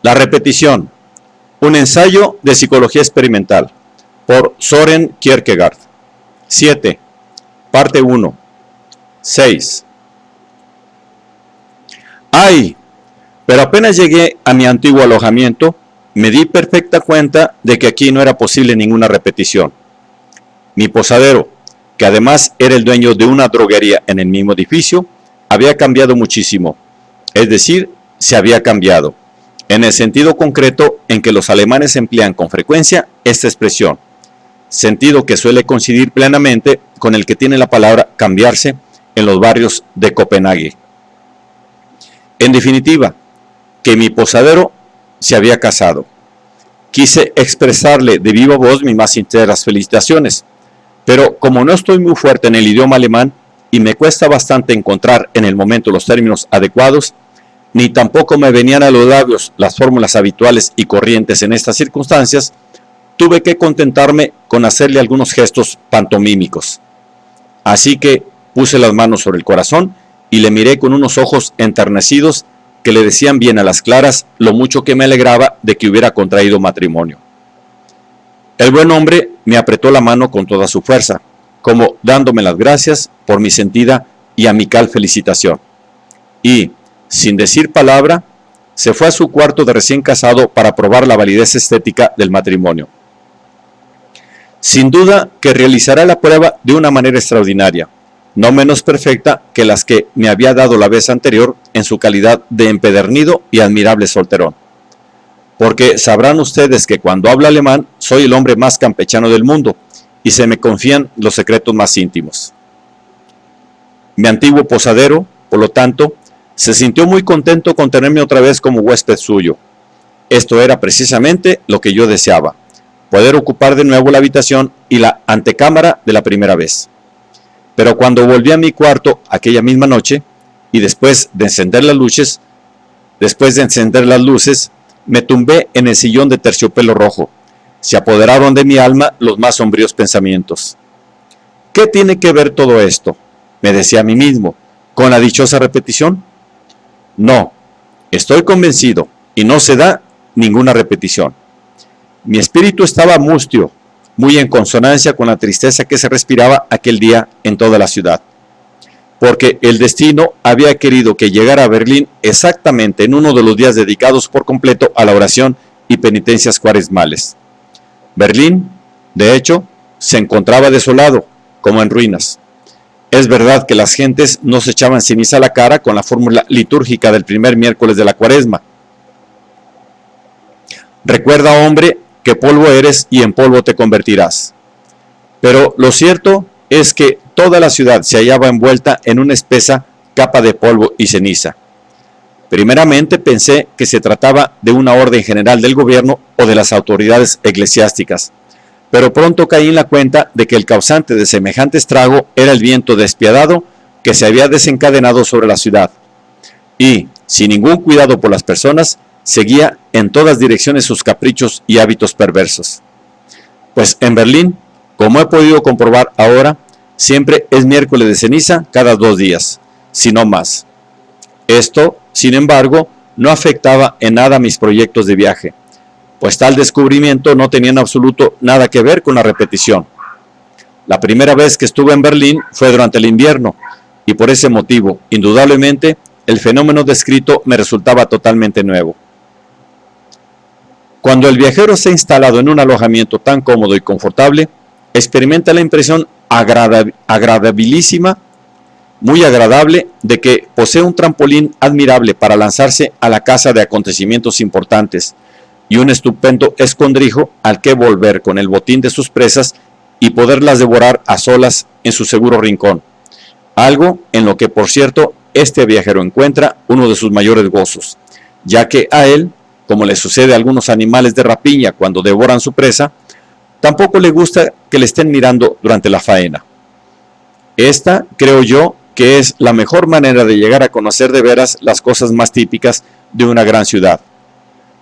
La repetición, un ensayo de psicología experimental, por Søren Kierkegaard. 7. Parte 1. 6. ¡Ay! Pero apenas llegué a mi antiguo alojamiento, me di perfecta cuenta de que aquí no era posible ninguna repetición. Mi posadero, que además era el dueño de una droguería en el mismo edificio, había cambiado muchísimo. Es decir, se había cambiado, en el sentido concreto en que los alemanes emplean con frecuencia esta expresión, sentido que suele coincidir plenamente con el que tiene la palabra cambiarse en los barrios de Copenhague. En definitiva, que mi posadero se había casado. Quise expresarle de viva voz mis más sinceras felicitaciones, pero como no estoy muy fuerte en el idioma alemán y me cuesta bastante encontrar en el momento los términos adecuados, ni tampoco me venían a los labios las fórmulas habituales y corrientes en estas circunstancias, tuve que contentarme con hacerle algunos gestos pantomímicos. Así que puse las manos sobre el corazón y le miré con unos ojos enternecidos que le decían bien a las claras lo mucho que me alegraba de que hubiera contraído matrimonio. El buen hombre me apretó la mano con toda su fuerza, como dándome las gracias por mi sentida y amical felicitación. Y, sin decir palabra, se fue a su cuarto de recién casado para probar la validez estética del matrimonio. Sin duda que realizará la prueba de una manera extraordinaria, no menos perfecta que las que me había dado la vez anterior en su calidad de empedernido y admirable solterón. Porque sabrán ustedes que cuando hablo alemán soy el hombre más campechano del mundo y se me confían los secretos más íntimos. Mi antiguo posadero, por lo tanto, se sintió muy contento con tenerme otra vez como huésped suyo. Esto era precisamente lo que yo deseaba, poder ocupar de nuevo la habitación y la antecámara de la primera vez. Pero cuando volví a mi cuarto aquella misma noche, y después de encender las luces, me tumbé en el sillón de terciopelo rojo. Se apoderaron de mi alma los más sombríos pensamientos. ¿Qué tiene que ver todo esto?, me decía a mí mismo, ¿con la dichosa repetición? No, estoy convencido, y no se da ninguna repetición. Mi espíritu estaba mustio, muy en consonancia con la tristeza que se respiraba aquel día en toda la ciudad, porque el destino había querido que llegara a Berlín exactamente en uno de los días dedicados por completo a la oración y penitencias cuaresmales. Berlín, de hecho, se encontraba desolado, como en ruinas. Es verdad que las gentes no se echaban ceniza a la cara con la fórmula litúrgica del primer miércoles de la Cuaresma. Recuerda, hombre, que polvo eres y en polvo te convertirás. Pero lo cierto es que toda la ciudad se hallaba envuelta en una espesa capa de polvo y ceniza. Primeramente pensé que se trataba de una orden general del gobierno o de las autoridades eclesiásticas, pero pronto caí en la cuenta de que el causante de semejante estrago era el viento despiadado que se había desencadenado sobre la ciudad, y, sin ningún cuidado por las personas, seguía en todas direcciones sus caprichos y hábitos perversos. Pues en Berlín, como he podido comprobar ahora, siempre es miércoles de ceniza cada 2 días, si no más. Esto, sin embargo, no afectaba en nada mis proyectos de viaje, pues tal descubrimiento no tenía en absoluto nada que ver con la repetición. La primera vez que estuve en Berlín fue durante el invierno, y por ese motivo, indudablemente, el fenómeno descrito me resultaba totalmente nuevo. Cuando el viajero se ha instalado en un alojamiento tan cómodo y confortable, experimenta la impresión agradabilísima, muy agradable, de que posee un trampolín admirable para lanzarse a la caza de acontecimientos importantes y un estupendo escondrijo al que volver con el botín de sus presas y poderlas devorar a solas en su seguro rincón, algo en lo que, por cierto, este viajero encuentra uno de sus mayores gozos, ya que a él, como le sucede a algunos animales de rapiña cuando devoran su presa, tampoco le gusta que le estén mirando durante la faena. Esta, creo yo, que es la mejor manera de llegar a conocer de veras las cosas más típicas de una gran ciudad.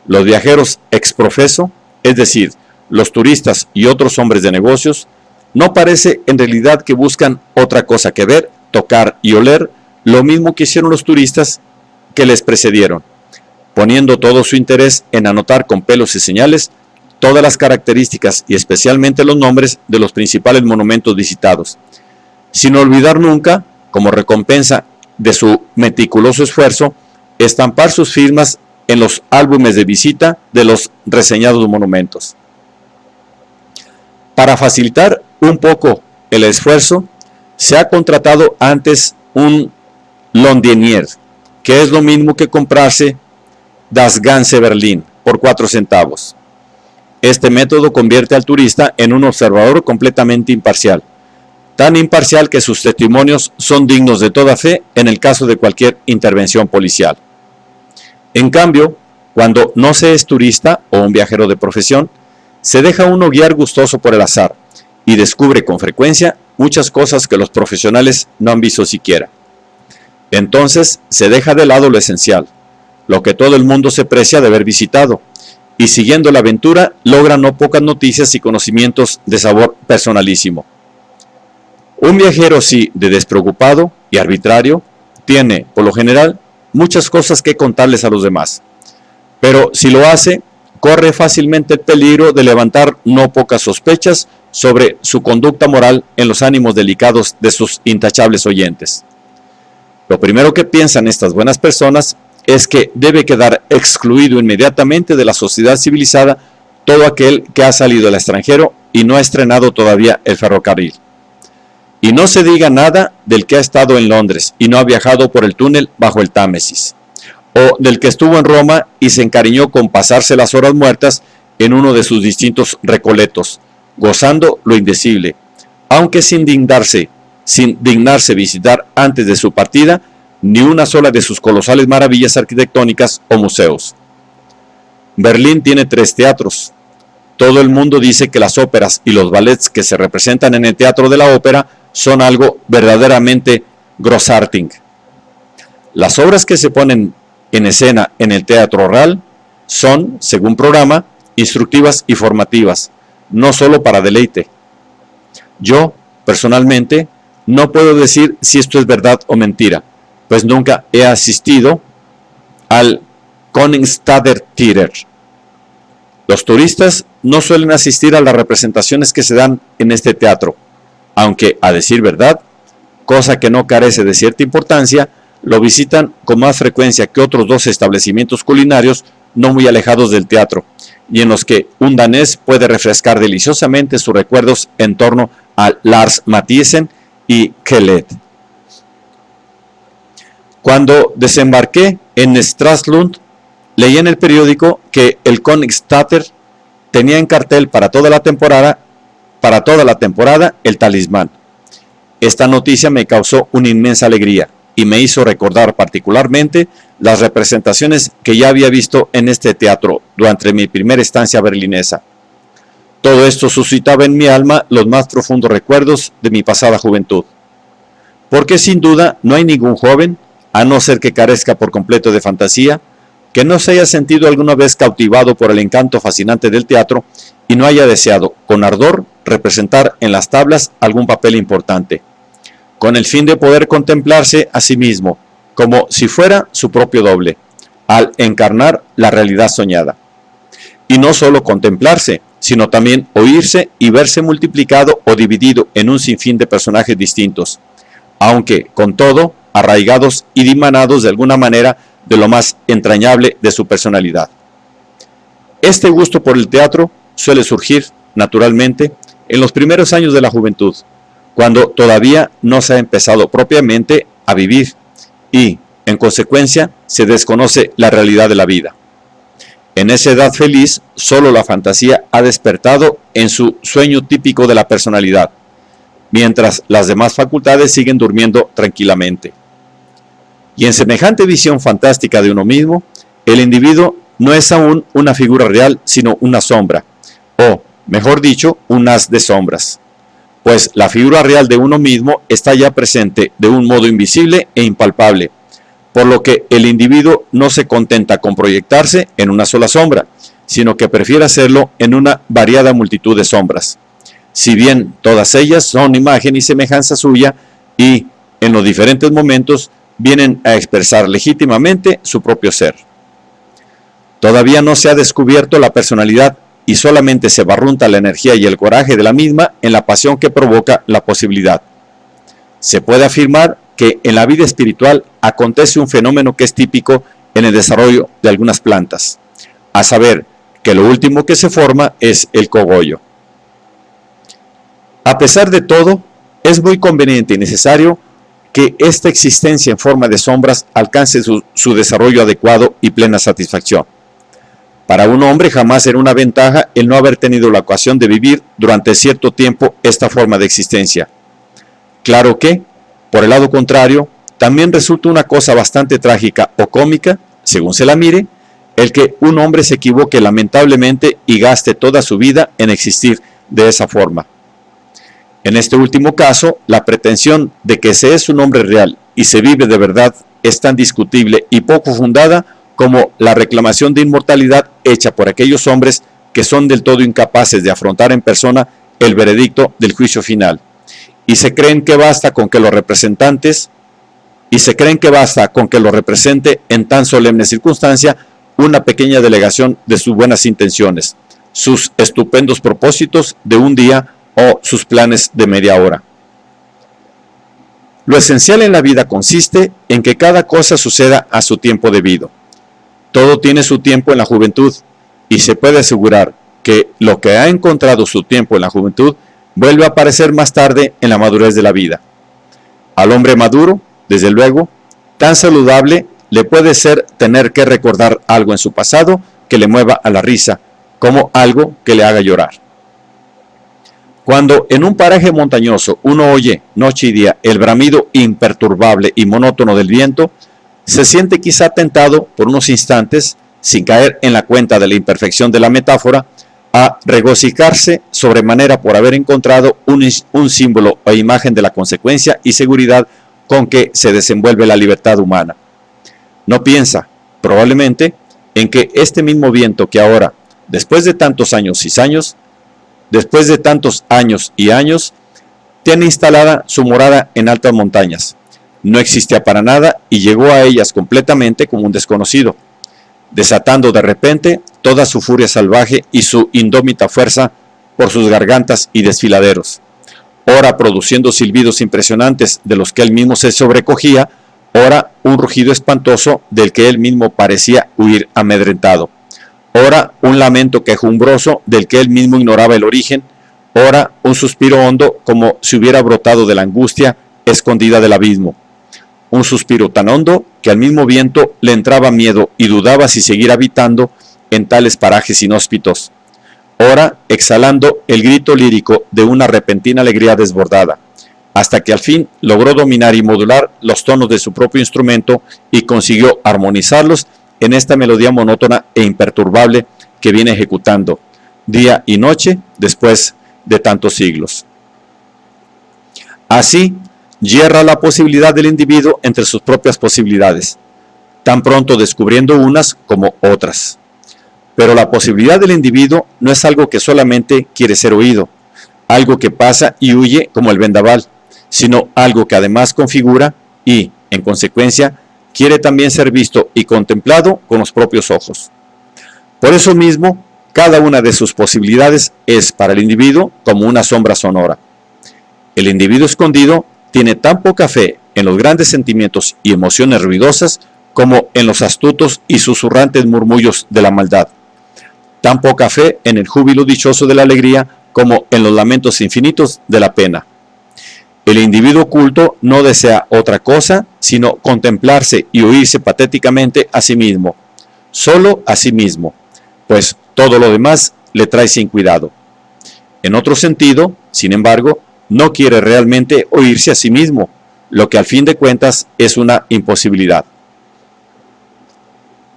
Los viajeros exprofeso, es decir, los turistas y otros hombres de negocios, no parece en realidad que buscan otra cosa que ver, tocar y oler lo mismo que hicieron los turistas que les precedieron, poniendo todo su interés en anotar con pelos y señales todas las características y especialmente los nombres de los principales monumentos visitados, sin olvidar nunca, como recompensa de su meticuloso esfuerzo, estampar sus firmas en los álbumes de visita de los reseñados monumentos. Para facilitar un poco el esfuerzo, se ha contratado antes un londinier, que es lo mismo que comprarse Das Ganze Berlin por 4 centavos. Este método convierte al turista en un observador completamente imparcial, tan imparcial que sus testimonios son dignos de toda fe en el caso de cualquier intervención policial. En cambio, cuando no se es turista o un viajero de profesión, se deja uno guiar gustoso por el azar y descubre con frecuencia muchas cosas que los profesionales no han visto siquiera. Entonces se deja de lado lo esencial, lo que todo el mundo se precia de haber visitado, y siguiendo la aventura logra no pocas noticias y conocimientos de sabor personalísimo. Un viajero así de despreocupado y arbitrario tiene, por lo general, muchas cosas que contarles a los demás, pero si lo hace, corre fácilmente el peligro de levantar no pocas sospechas sobre su conducta moral en los ánimos delicados de sus intachables oyentes. Lo primero que piensan estas buenas personas es que debe quedar excluido inmediatamente de la sociedad civilizada todo aquel que ha salido al extranjero y no ha estrenado todavía el ferrocarril. Y no se diga nada del que ha estado en Londres y no ha viajado por el túnel bajo el Támesis, o del que estuvo en Roma y se encariñó con pasarse las horas muertas en uno de sus distintos recoletos, gozando lo indecible, aunque sin dignarse visitar antes de su partida ni una sola de sus colosales maravillas arquitectónicas o museos. Berlín tiene 3 teatros. Todo el mundo dice que las óperas y los ballets que se representan en el Teatro de la Ópera son algo verdaderamente großartig. Las obras que se ponen en escena en el Teatro Real son, según programa, instructivas y formativas, no solo para deleite. Yo, personalmente, no puedo decir si esto es verdad o mentira, pues nunca he asistido al Königstadter Theater. Los turistas no suelen asistir a las representaciones que se dan en este teatro, aunque, a decir verdad, cosa que no carece de cierta importancia, lo visitan con más frecuencia que otros 2 establecimientos culinarios no muy alejados del teatro, y en los que un danés puede refrescar deliciosamente sus recuerdos en torno a Lars Mathiesen y Kellet. Cuando desembarqué en Stralsund, leí en el periódico que el Königstadter tenía en cartel para toda la temporada el Talismán. Esta noticia me causó una inmensa alegría y me hizo recordar particularmente las representaciones que ya había visto en este teatro durante mi primera estancia berlinesa. Todo esto suscitaba en mi alma los más profundos recuerdos de mi pasada juventud. Porque sin duda no hay ningún joven, a no ser que carezca por completo de fantasía, que no se haya sentido alguna vez cautivado por el encanto fascinante del teatro y no haya deseado, con ardor, representar en las tablas algún papel importante, con el fin de poder contemplarse a sí mismo, como si fuera su propio doble, al encarnar la realidad soñada. Y no solo contemplarse, sino también oírse y verse multiplicado o dividido en un sinfín de personajes distintos, aunque, con todo, arraigados y dimanados de alguna manera de lo más entrañable de su personalidad. Este gusto por el teatro suele surgir, naturalmente, en los primeros años de la juventud, cuando todavía no se ha empezado propiamente a vivir y, en consecuencia, se desconoce la realidad de la vida. En esa edad feliz, solo la fantasía ha despertado en su sueño típico de la personalidad, mientras las demás facultades siguen durmiendo tranquilamente. Y en semejante visión fantástica de uno mismo, el individuo no es aún una figura real, sino una sombra, o, mejor dicho, un haz de sombras, pues la figura real de uno mismo está ya presente de un modo invisible e impalpable, por lo que el individuo no se contenta con proyectarse en una sola sombra, sino que prefiere hacerlo en una variada multitud de sombras, si bien todas ellas son imagen y semejanza suya y, en los diferentes momentos, vienen a expresar legítimamente su propio ser. Todavía no se ha descubierto la personalidad y solamente se barrunta la energía y el coraje de la misma en la pasión que provoca la posibilidad. Se puede afirmar que en la vida espiritual acontece un fenómeno que es típico en el desarrollo de algunas plantas, a saber, que lo último que se forma es el cogollo. A pesar de todo, es muy conveniente y necesario que esta existencia en forma de sombras alcance su desarrollo adecuado y plena satisfacción. Para un hombre jamás será una ventaja el no haber tenido la ocasión de vivir durante cierto tiempo esta forma de existencia. Claro que, por el lado contrario, también resulta una cosa bastante trágica o cómica, según se la mire, el que un hombre se equivoque lamentablemente y gaste toda su vida en existir de esa forma. En este último caso, la pretensión de que se es un hombre real y se vive de verdad es tan discutible y poco fundada como la reclamación de inmortalidad hecha por aquellos hombres que son del todo incapaces de afrontar en persona el veredicto del juicio final, y se creen que basta con que los represente en tan solemne circunstancia una pequeña delegación de sus buenas intenciones, sus estupendos propósitos de un día o sus planes de media hora. Lo esencial en la vida consiste en que cada cosa suceda a su tiempo debido. Todo tiene su tiempo en la juventud, y se puede asegurar que lo que ha encontrado su tiempo en la juventud vuelve a aparecer más tarde en la madurez de la vida. Al hombre maduro, desde luego, tan saludable le puede ser tener que recordar algo en su pasado que le mueva a la risa, como algo que le haga llorar. Cuando en un paraje montañoso uno oye noche y día el bramido imperturbable y monótono del viento, se siente quizá tentado por unos instantes, sin caer en la cuenta de la imperfección de la metáfora, a regocijarse sobremanera por haber encontrado un símbolo o imagen de la consecuencia y seguridad con que se desenvuelve la libertad humana. No piensa, probablemente, en que este mismo viento que ahora, después de tantos años y años, tiene instalada su morada en altas montañas, no existía para nada y llegó a ellas completamente como un desconocido, desatando de repente toda su furia salvaje y su indómita fuerza por sus gargantas y desfiladeros, ora produciendo silbidos impresionantes de los que él mismo se sobrecogía, ora un rugido espantoso del que él mismo parecía huir amedrentado, ora un lamento quejumbroso del que él mismo ignoraba el origen, ora un suspiro hondo como si hubiera brotado de la angustia escondida del abismo, un suspiro tan hondo que al mismo viento le entraba miedo y dudaba si seguir habitando en tales parajes inhóspitos, ora exhalando el grito lírico de una repentina alegría desbordada, hasta que al fin logró dominar y modular los tonos de su propio instrumento y consiguió armonizarlos en esta melodía monótona e imperturbable que viene ejecutando día y noche después de tantos siglos. Así, yerra la posibilidad del individuo entre sus propias posibilidades, tan pronto descubriendo unas como otras. Pero la posibilidad del individuo no es algo que solamente quiere ser oído, algo que pasa y huye como el vendaval, sino algo que además configura y, en consecuencia, quiere también ser visto y contemplado con los propios ojos. Por eso mismo, cada una de sus posibilidades es para el individuo como una sombra sonora. El individuo escondido tiene tan poca fe en los grandes sentimientos y emociones ruidosas como en los astutos y susurrantes murmullos de la maldad. Tan poca fe en el júbilo dichoso de la alegría como en los lamentos infinitos de la pena. El individuo culto no desea otra cosa sino contemplarse y oírse patéticamente a sí mismo, solo a sí mismo, pues todo lo demás le trae sin cuidado. En otro sentido, sin embargo, no quiere realmente oírse a sí mismo, lo que al fin de cuentas es una imposibilidad.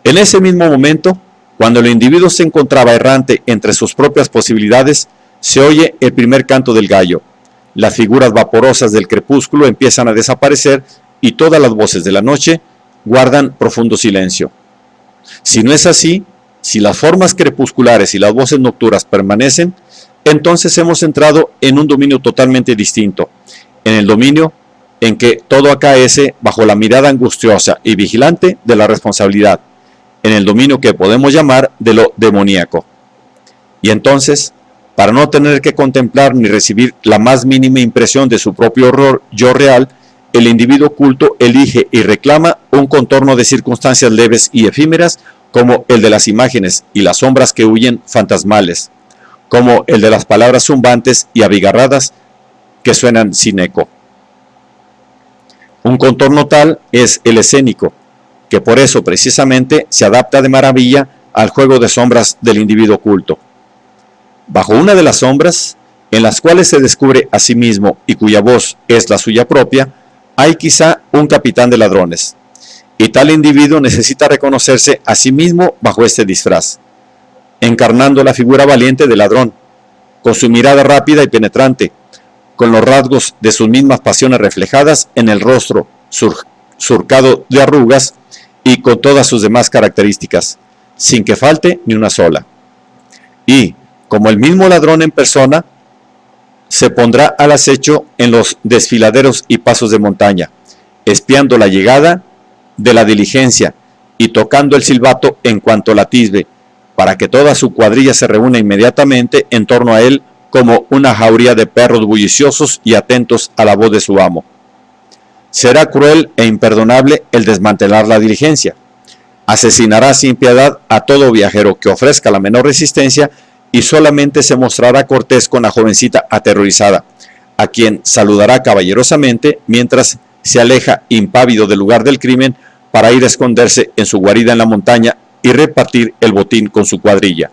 En ese mismo momento, cuando el individuo se encontraba errante entre sus propias posibilidades, se oye el primer canto del gallo. Las figuras vaporosas del crepúsculo empiezan a desaparecer y todas las voces de la noche guardan profundo silencio. Si no es así, si las formas crepusculares y las voces nocturnas permanecen, entonces hemos entrado en un dominio totalmente distinto, en el dominio en que todo acaece bajo la mirada angustiosa y vigilante de la responsabilidad, en el dominio que podemos llamar de lo demoníaco. Y entonces, para no tener que contemplar ni recibir la más mínima impresión de su propio horror yo real, el individuo oculto elige y reclama un contorno de circunstancias leves y efímeras, como el de las imágenes y las sombras que huyen fantasmales, como el de las palabras zumbantes y abigarradas que suenan sin eco. Un contorno tal es el escénico, que por eso precisamente se adapta de maravilla al juego de sombras del individuo oculto. Bajo una de las sombras, en las cuales se descubre a sí mismo y cuya voz es la suya propia, hay quizá un capitán de ladrones, y tal individuo necesita reconocerse a sí mismo bajo este disfraz, encarnando la figura valiente del ladrón, con su mirada rápida y penetrante, con los rasgos de sus mismas pasiones reflejadas en el rostro surcado de arrugas y con todas sus demás características, sin que falte ni una sola. Y, como el mismo ladrón en persona, se pondrá al acecho en los desfiladeros y pasos de montaña, espiando la llegada de la diligencia y tocando el silbato en cuanto la atisbe, para que toda su cuadrilla se reúna inmediatamente en torno a él como una jauría de perros bulliciosos y atentos a la voz de su amo. Será cruel e imperdonable el desmantelar la diligencia. Asesinará sin piedad a todo viajero que ofrezca la menor resistencia y solamente se mostrará cortés con la jovencita aterrorizada, a quien saludará caballerosamente mientras se aleja impávido del lugar del crimen para ir a esconderse en su guarida en la montaña y repartir el botín con su cuadrilla.